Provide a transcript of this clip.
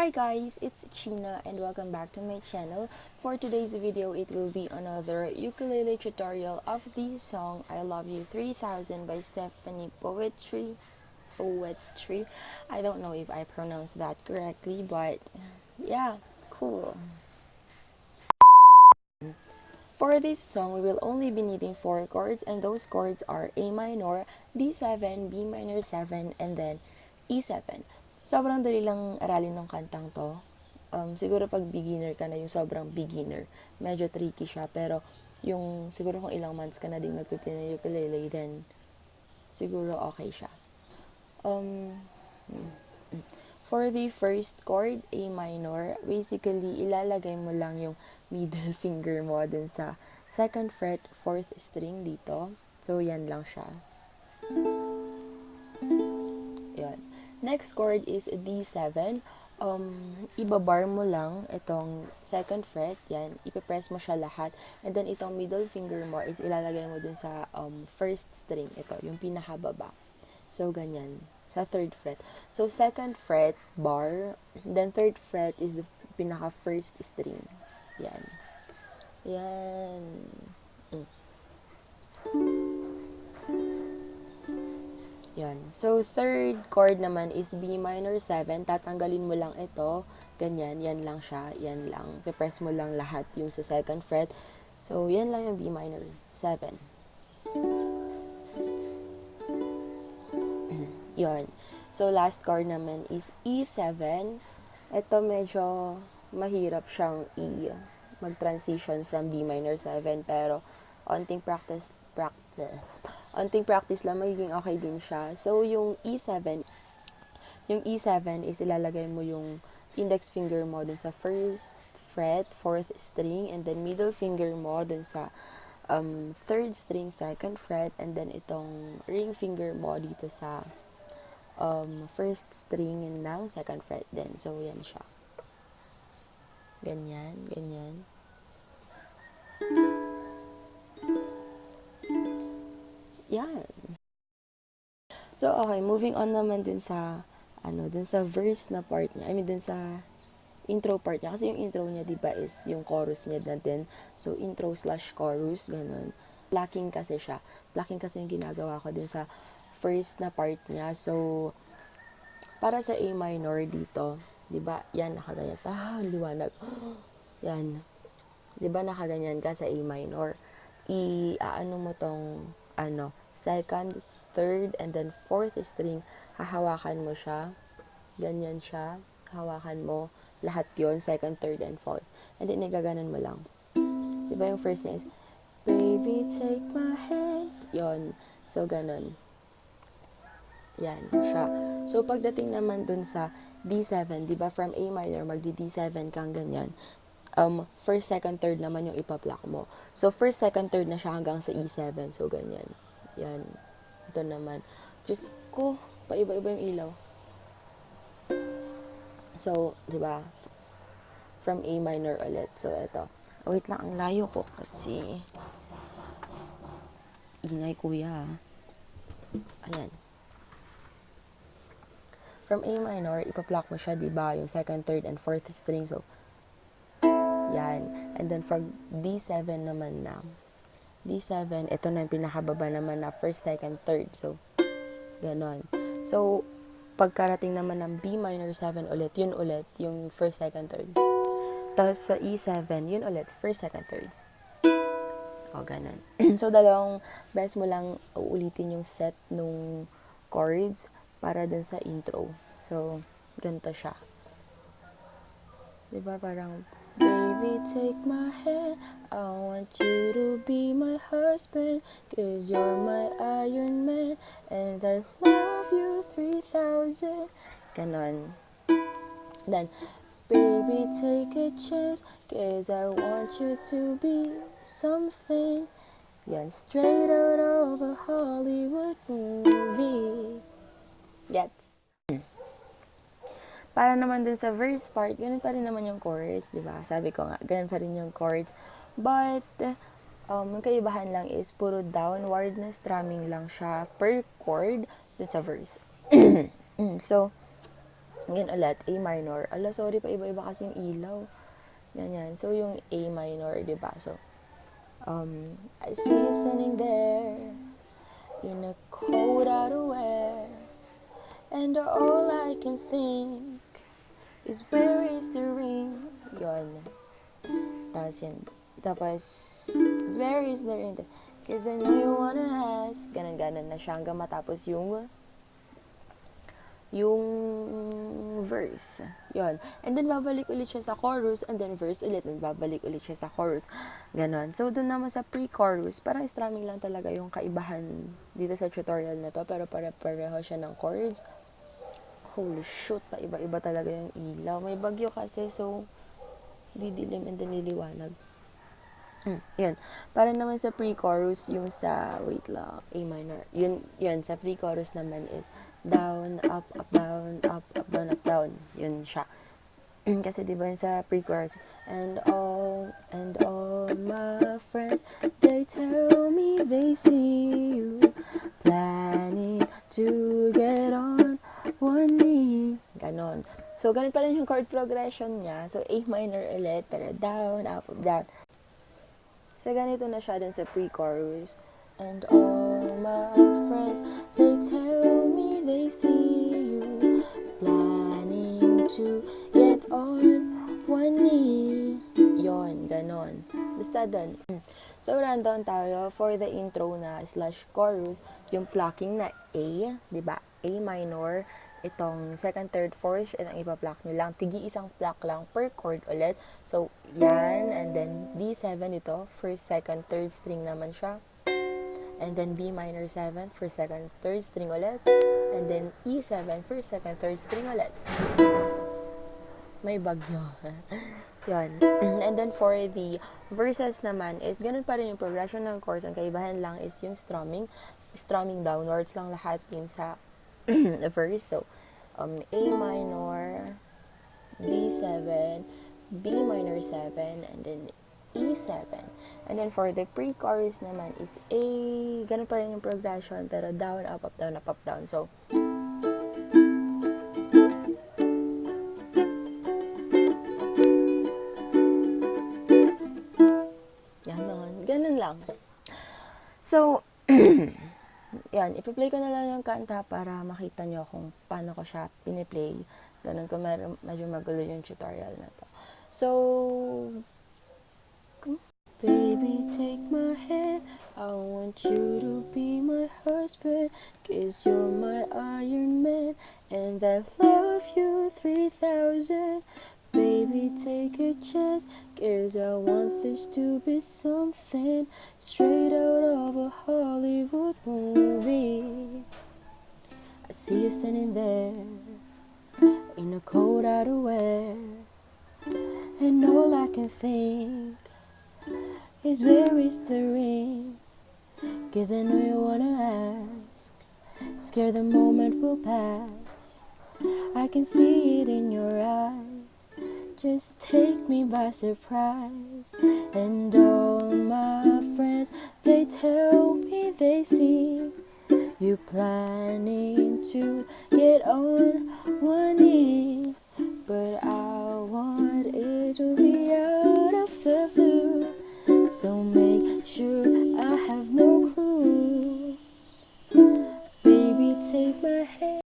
Hi guys, it's China and welcome back to my channel. For today's video, it will be another ukulele tutorial of the song I Love You 3000 by Stephanie Poetri. I don't know if I pronounced that correctly, but yeah, cool. For this song, we will only be needing 4 chords, and those chords are A minor, D7, B minor 7, and then E7. Sobrang dali lang aralin ng kantang to. Siguro pag beginner ka na, yung sobrang beginner, medyo tricky siya, pero yung siguro kung ilang months ka na din nagtutin ng ukulele, then siguro okay siya. For the first chord, A minor, basically, ilalagay mo lang yung middle finger mo dun sa second fret, 4th string dito. So, yan lang siya. Yan. Next chord is D7. Ibabar mo lang itong second fret, yan, ipipress mo siya lahat, and then itong middle finger mo is ilalagay mo dun sa first string, ito, yung pinakababa. So, ganyan, sa third fret. So, second fret, bar, then third fret is the pinaka-first string. Yan. Yan. Yan. So, third chord naman is B minor 7. Tatanggalin mo lang ito. Ganyan. Yan lang siya. Yan lang. Pipress mo lang lahat yung sa second fret. So, yan lang yung B minor 7. Yon. So, last chord naman is E7. Ito medyo mahirap siyang mag-transition from B minor 7, pero onting practice lang, magiging okay din siya. So, yung E7 is ilalagay mo yung index finger mo dun sa first fret, 4th string, and then middle finger mo dun sa third string, 2nd fret, and then itong ring finger mo dito sa first string ng 2nd fret din. So, yan siya. Ganyan, ganyan. Yan. So, okay, moving on naman dun sa verse na part niya. I mean, dun sa intro part niya. Kasi yung intro niya, diba, is yung chorus niya natin. So, intro/chorus, ganun. Plucking kasi siya. Plucking kasi yung ginagawa ko dun sa first na part niya. So, para sa A minor dito, diba, yan, nakaganyan. Liwanag. Yan. Diba, nakaganyan ka sa A minor. Ano mo tong, second, third, and then 4th string, hahawakan mo siya. Ganyan siya. Hawakan mo. Lahat yon, second, third, and 4th. And then, nagaganan mo lang. Diba yung first niya is, baby, take my hand. Yon. So, ganon. Yan, siya. So, pagdating naman dun sa D7, diba, from A minor, magdi-D7 kang ganyan. First, second, third naman yung ipa-pluck mo. So, first, second, third na siya hanggang sa E7. So, ganyan. Yan. Ito naman. Diyos ko, paiba-iba yung ilaw. So, diba, from A minor ulit. So, ito. Oh, wait lang, ang layo ko kasi ingay kuya. Ayan. From A minor, ipa-pluck mo siya, diba, yung second, third, and 4th string. So, yan. And then, from D7 naman na. D7, ito na yung pinakababa naman na first, second, third. So, ganon. So, pagkarating naman ng B minor 7 ulit, yun ulit, yung first, second, third. Tapos sa E7, yun ulit, first, second, third. O, ganon. So, dalawang beses mo lang uulitin yung set nung chords para dun sa intro. So, ganito siya. Diba, parang, baby, take my hand, I want you to be my husband, 'cause you're my Iron Man, and I love you 3000. Ganon. Then, baby, take a chance, 'cause I want you to be something. Yan, straight out of a Hollywood movie. Gets? Para naman dun sa verse part, ganun pa rin naman yung chords, di ba? Sabi ko nga, ganun pa rin yung chords. But, yung kaibahan lang is puro downward na strumming lang siya per chord dun sa verse. So, Again ulit, A minor. Ala, sorry pa, iba-iba kasi yung ilaw. Ganyan. So, yung A minor, di ba? So, I see you standing there in a cold outerwear, and all I can think is where is the ring? Yun. Tapos yun. Tapos, where is the ring? Cause I know you wanna ask. Ganon-ganon na siya hanggang matapos yung verse. Yun. And then, babalik ulit siya sa chorus, and then verse ulit, and babalik ulit siya sa chorus. Ganon. So, dun naman sa pre-chorus, parang strumming lang talaga yung kaibahan dito sa tutorial na to, pero pareho siya ng chords. Holy shoot, iba-iba talaga yung ilaw. May bagyo kasi, so, didilim and then niliwanag. Yun. Para naman sa pre-chorus, yung sa, wait lang, A minor. Yun, sa pre-chorus naman is down, up, up, down, up, up, down, up, down. Yun siya. Kasi diba yun sa pre-chorus, and all my friends, they tell me they see you planning to get on one knee. Ganon. So, ganun pala yung chord progression niya. So, A minor ulit, pero down, up, up, down. So, ganito na siya dun sa pre-chorus. And all my friends, they tell me they see you planning to get on one knee. Yon, ganon. Basta dun. So, rundown tayo for the intro na / chorus, yung plucking na A, diba? A minor, itong second, third, fourth, itong ipa-pluck nyo lang. Tigi isang pluck lang per chord ulit. So, yan, and then B7 ito, first, second, third string naman siya. And then B minor 7, first, second, third string ulit. And then E7, first, second, third string ulit. May bagyo. Yan. And then for the verses naman is ganun pa rin yung progression ng chords. Ang kaibahan lang is yung strumming. Strumming downwards lang lahat yun sa verse. So, A minor, B7, B minor 7, and then E7. And then for the pre-chorus naman is A, ganun pa rin yung progression, pero down, up, up, down, up, up, down. So, ganun lang. So, yan, ipi-play ko na lang yung kanta para makita nyo kung paano ko siya piniplay. Ganun ko, medyo magulo yung tutorial na to. So, baby, take my hand, I want you to be my husband, 'cause you're my Iron Man, and I love you 3,000. Baby, take a chance, 'cause I want this to be something straight out of a Hollywood movie. I see you standing there in a cold outerwear, and all I can think is where is the ring? 'Cause I know you wanna ask, scared the moment will pass. I can see it in your eyes, just take me by surprise. And all my friends, they tell me they see you planning to get on one knee. But I want it to be out of the blue, so make sure